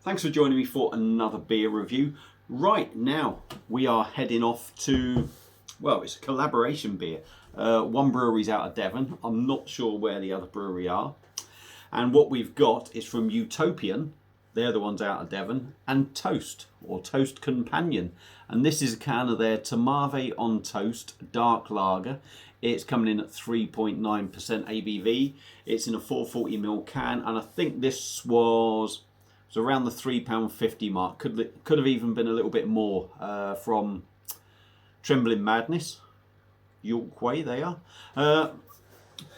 Thanks for joining me for another beer review. Right now, we are heading off to, well, it's a collaboration beer. One brewery's out of Devon. I'm not sure where the other brewery are. And what we've got is from Utopian. They're the ones out of Devon. And Toast, or Toast Companion. And this is a can of their Tmave on Toast Dark Lager. It's coming in at 3.9% ABV. It's in a 440ml can. And I think this was around the £3.50 mark. Could have even been a little bit more from Trembling Madness. York Way they are.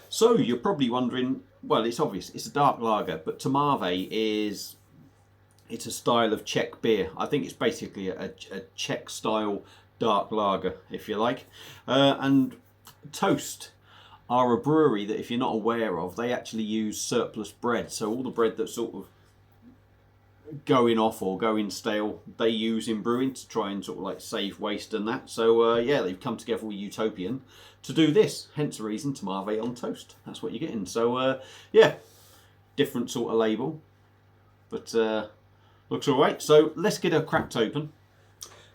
So you're probably wondering, well, it's obvious, it's a dark lager, but Tmave it's a style of Czech beer. I think it's basically a Czech style dark lager, if you like. And Toast are a brewery that, if you're not aware of, they actually use surplus bread. So all the bread that's sort of going off or going stale, they use in brewing to try and sort of like save waste and that. So yeah, they've come together with Utopian to do this, hence the reason Tmave on Toast. That's what you're getting. So yeah, different sort of label, but looks all right. So let's get her cracked open,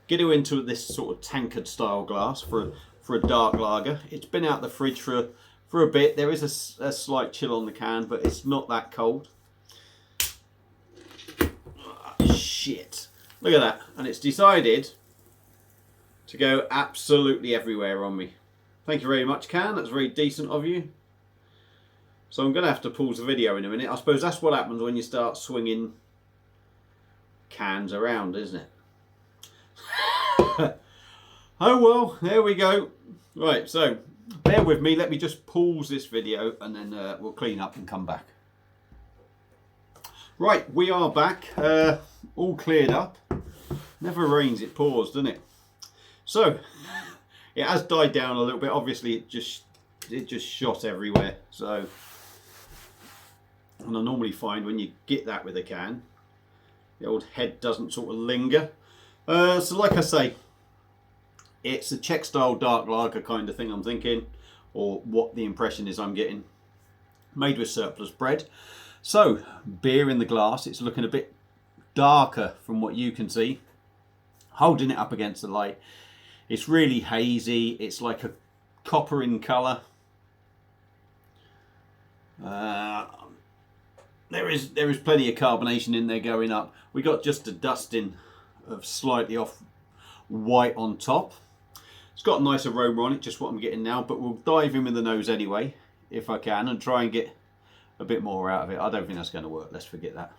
get her into this sort of tankard style glass for a dark lager. It's been out the fridge for a bit. There is a slight chill on the can, but it's not that cold. Shit, look at that. And it's decided to go absolutely everywhere on me. Thank you very much, can. That's very decent of you. So I'm going to have to pause the video in a minute. I suppose that's what happens when you start swinging cans around, isn't it? Oh well, there we go. Right, so bear with me. Let me just pause this video and then we'll clean up and come back. Right, we are back, all cleared up. Never rains, it pours, doesn't it? So, it has died down a little bit. Obviously, it just shot everywhere. So, and I normally find when you get that with a can, the old head doesn't sort of linger. So, like I say, it's a Czech style dark lager kind of thing, I'm thinking, or what the impression is I'm getting. Made with surplus bread. So, beer in the glass, it's looking a bit darker from what you can see. Holding it up against the light, it's really hazy, it's like a copper in colour. There is plenty of carbonation in there going up. We got just a dusting of slightly off white on top. It's got a nice aroma on it, just what I'm getting now, but we'll dive in with the nose anyway, if I can, and try and get a bit more out of it. I don't think that's going to work, let's forget that.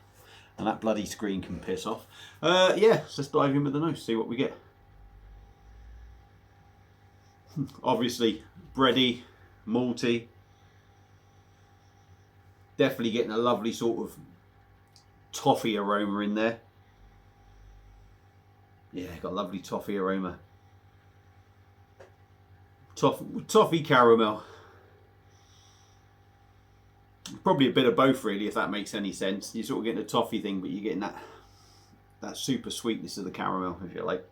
And that bloody screen can piss off. Yeah, so let's dive in with the nose, see what we get. Obviously, bready, malty. Definitely getting a lovely sort of toffee aroma in there. Yeah, got a lovely toffee aroma. Toffee caramel. Probably a bit of both, really, if that makes any sense. You're sort of getting a toffee thing, but you're getting that super sweetness of the caramel, if you like.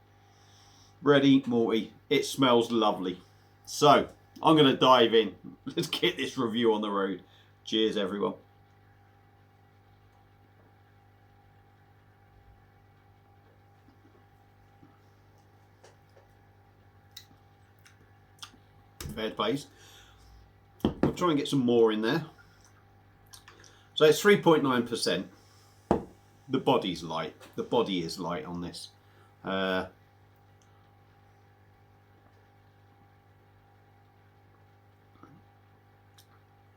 Ready, malty. It smells lovely. So, I'm going to dive in. Let's get this review on the road. Cheers, everyone. Fair plays. I'll try and get some more in there. So it's 3.9%. The body's light. The body is light on this.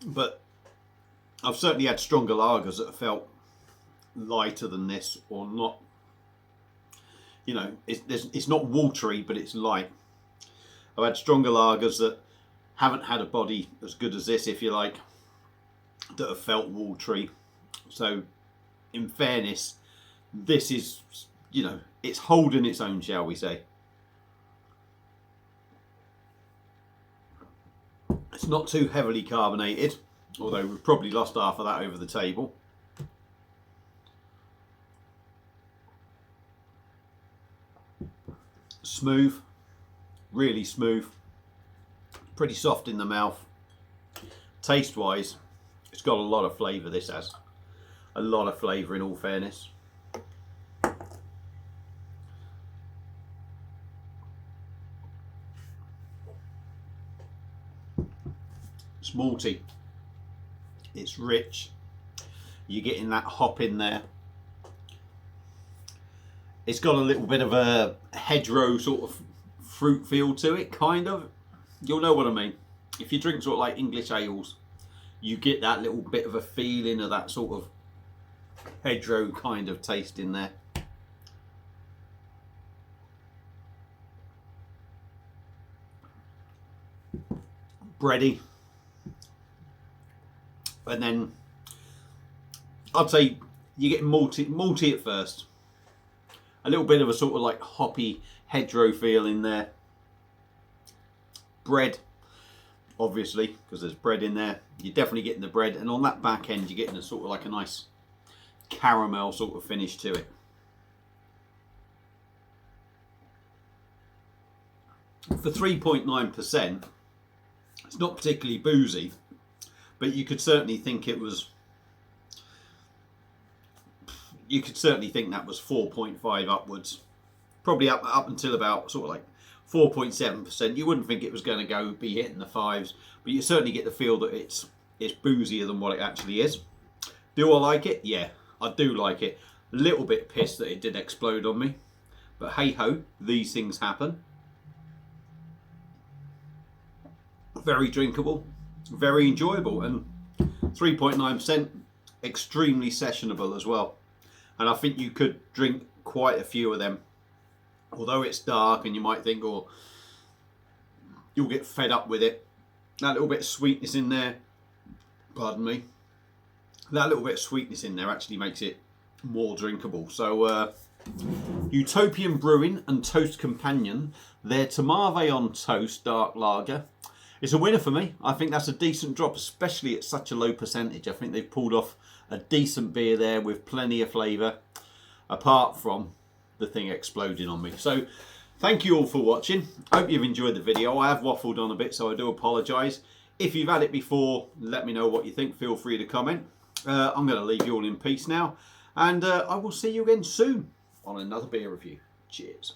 But I've certainly had stronger lagers that have felt lighter than this, or not. You know, it's not watery, but it's light. I've had stronger lagers that haven't had a body as good as this, if you like, that have felt watery. So in fairness, this is, you know, it's holding its own, shall we say. It's not too heavily carbonated, although we've probably lost half of that over the table. Smooth, really smooth, pretty soft in the mouth. Taste wise, it's got a lot of flavour, this has. A lot of flavour, in all fairness. It's malty. It's rich. You're getting that hop in there. It's got a little bit of a hedgerow sort of fruit feel to it, kind of. You'll know what I mean. If you drink sort of like English ales, you get that little bit of a feeling of that sort of hedgerow kind of taste in there. Bready. And then I'd say you get malty at first. A little bit of a sort of like hoppy hedgerow feel in there. Bread, obviously, because there's bread in there. You're definitely getting the bread, and on that back end you're getting a sort of like a nice caramel sort of finish to it. For 3.9%, it's not particularly boozy, but you could certainly think it was. You could certainly think that was 4.5 upwards, probably up until about sort of like 4.7%. You wouldn't think it was going to be hitting the fives, but you certainly get the feel that it's boozier than what it actually is. Do I like it? Yeah, I do like it. A little bit pissed that it did explode on me, but hey ho, these things happen. Very drinkable, very enjoyable, and 3.9%, extremely sessionable as well. And I think you could drink quite a few of them. Although it's dark and you might think, oh, you'll get fed up with it. That little bit of sweetness in there, pardon me, that little bit of sweetness in there actually makes it more drinkable. So Utopian Brewing and Toast Companion, their Tmave on Toast Dark Lager. It's a winner for me. I think that's a decent drop, especially at such a low percentage. I think they've pulled off a decent beer there with plenty of flavour, apart from the thing exploding on me. So thank you all for watching. Hope you've enjoyed the video. I have waffled on a bit, so I do apologise. If you've had it before, let me know what you think. Feel free to comment. I'm going to leave you all in peace now, and I will see you again soon on another beer review. Cheers.